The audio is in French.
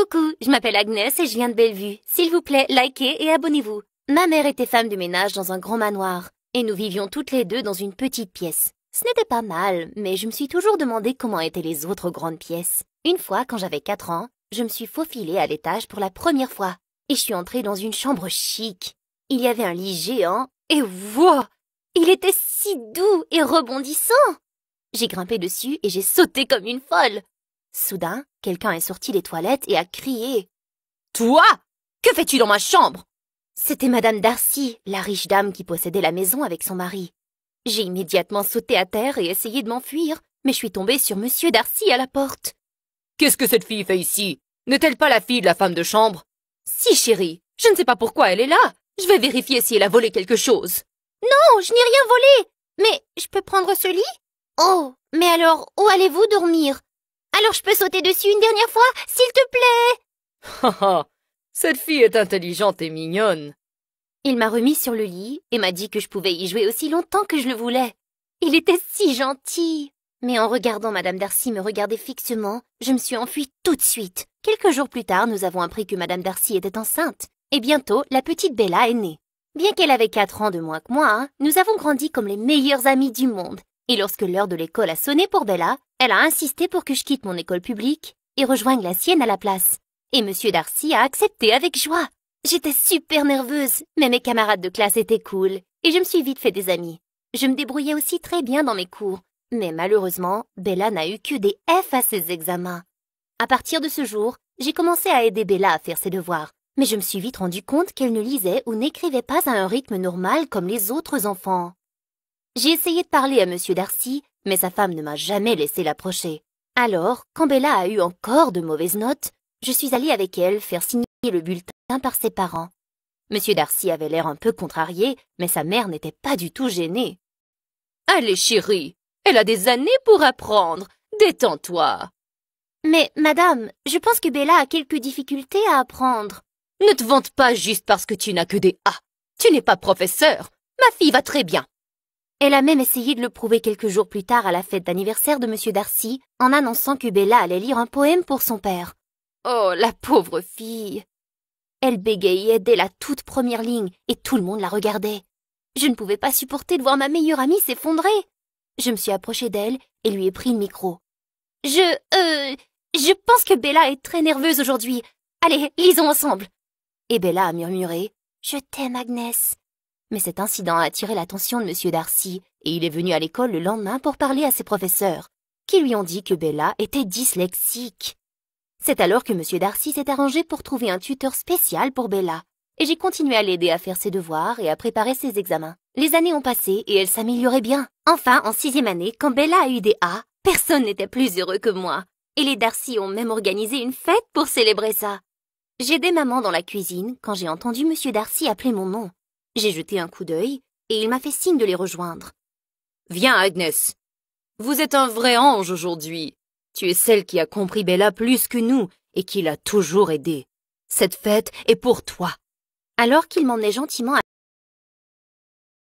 Coucou, je m'appelle Agnès et je viens de Bellevue. S'il vous plaît, likez et abonnez-vous. Ma mère était femme de ménage dans un grand manoir et nous vivions toutes les deux dans une petite pièce. Ce n'était pas mal, mais je me suis toujours demandé comment étaient les autres grandes pièces. Une fois, quand j'avais 4 ans, je me suis faufilée à l'étage pour la première fois et je suis entrée dans une chambre chic. Il y avait un lit géant et wow! Il était si doux et rebondissant! J'ai grimpé dessus et j'ai sauté comme une folle. Soudain, quelqu'un est sorti des toilettes et a crié. « Toi! Que fais-tu dans ma chambre ?» C'était Madame Darcy, la riche dame qui possédait la maison avec son mari. J'ai immédiatement sauté à terre et essayé de m'enfuir, mais je suis tombée sur Monsieur Darcy à la porte. « Qu'est-ce que cette fille fait ici? N'est-elle pas la fille de la femme de chambre ?»« Si, chérie, je ne sais pas pourquoi elle est là. Je vais vérifier si elle a volé quelque chose. »« Non, je n'ai rien volé. Mais je peux prendre ce lit? »« Oh, mais alors, où allez-vous dormir? Alors je peux sauter dessus une dernière fois, s'il te plaît ?» Haha, cette fille est intelligente et mignonne. Il m'a remis sur le lit et m'a dit que je pouvais y jouer aussi longtemps que je le voulais. Il était si gentil. Mais en regardant Madame Darcy me regarder fixement, je me suis enfuie tout de suite. Quelques jours plus tard, nous avons appris que Madame Darcy était enceinte. Et bientôt, la petite Bella est née. Bien qu'elle avait 4 ans de moins que moi, nous avons grandi comme les meilleures amies du monde. Et lorsque l'heure de l'école a sonné pour Bella, elle a insisté pour que je quitte mon école publique et rejoigne la sienne à la place. Et Monsieur Darcy a accepté avec joie. J'étais super nerveuse, mais mes camarades de classe étaient cool et je me suis vite fait des amis. Je me débrouillais aussi très bien dans mes cours, mais malheureusement, Bella n'a eu que des F à ses examens. À partir de ce jour, j'ai commencé à aider Bella à faire ses devoirs, mais je me suis vite rendu compte qu'elle ne lisait ou n'écrivait pas à un rythme normal comme les autres enfants. J'ai essayé de parler à Monsieur Darcy, mais sa femme ne m'a jamais laissé l'approcher. Alors, quand Bella a eu encore de mauvaises notes, je suis allée avec elle faire signer le bulletin par ses parents. Monsieur Darcy avait l'air un peu contrarié, mais sa mère n'était pas du tout gênée. « Allez, chérie, elle a des années pour apprendre. Détends-toi. »« Mais, madame, je pense que Bella a quelques difficultés à apprendre. »« Ne te vante pas juste parce que tu n'as que des A. Tu n'es pas professeur. Ma fille va très bien. » Elle a même essayé de le prouver quelques jours plus tard à la fête d'anniversaire de Monsieur Darcy en annonçant que Bella allait lire un poème pour son père. Oh, la pauvre fille! Elle bégayait dès la toute première ligne et tout le monde la regardait. Je ne pouvais pas supporter de voir ma meilleure amie s'effondrer. Je me suis approchée d'elle et lui ai pris le micro. Je pense que Bella est très nerveuse aujourd'hui. Allez, lisons ensemble. Et Bella a murmuré « Je t'aime, Agnès ». Mais cet incident a attiré l'attention de Monsieur Darcy et il est venu à l'école le lendemain pour parler à ses professeurs, qui lui ont dit que Bella était dyslexique. C'est alors que Monsieur Darcy s'est arrangé pour trouver un tuteur spécial pour Bella, et j'ai continué à l'aider à faire ses devoirs et à préparer ses examens. Les années ont passé et elle s'améliorait bien. Enfin, en 6e année, quand Bella a eu des A, personne n'était plus heureux que moi, et les Darcy ont même organisé une fête pour célébrer ça. J'aidais maman dans la cuisine quand j'ai entendu Monsieur Darcy appeler mon nom. J'ai jeté un coup d'œil et il m'a fait signe de les rejoindre. « Viens, Agnès. Vous êtes un vrai ange aujourd'hui. Tu es celle qui a compris Bella plus que nous et qui l'a toujours aidée. Cette fête est pour toi. » Alors qu'il m'emmenait gentiment